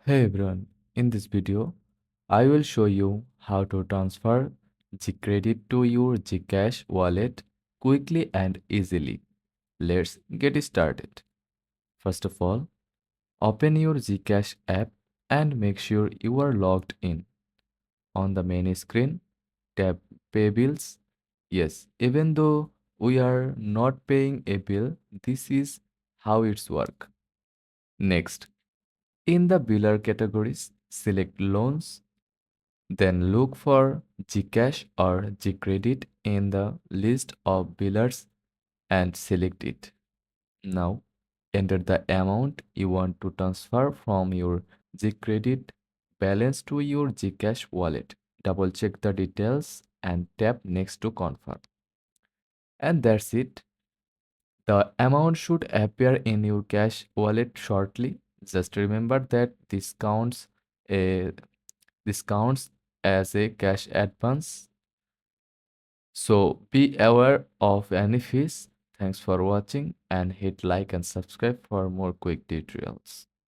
Hey everyone, in this video, I will show you how to transfer GCredit to your GCash wallet quickly and easily. Let's get started. First of all, open your GCash app and make sure you are logged in. On the main screen, tap Pay Bills. Yes, even though we are not paying a bill, this is how it's work. Next, in the biller categories, select Loans. Then look for GCash or GCredit in the list of billers and select it. Now enter the amount you want to transfer from your GCredit balance to your GCash wallet. Double check the details and tap next to confirm. And that's it. The amount should appear in your cash wallet shortly. Just remember that a this counts as a cash advance. So be aware of any fees. Thanks for watching and hit like and subscribe for more quick tutorials.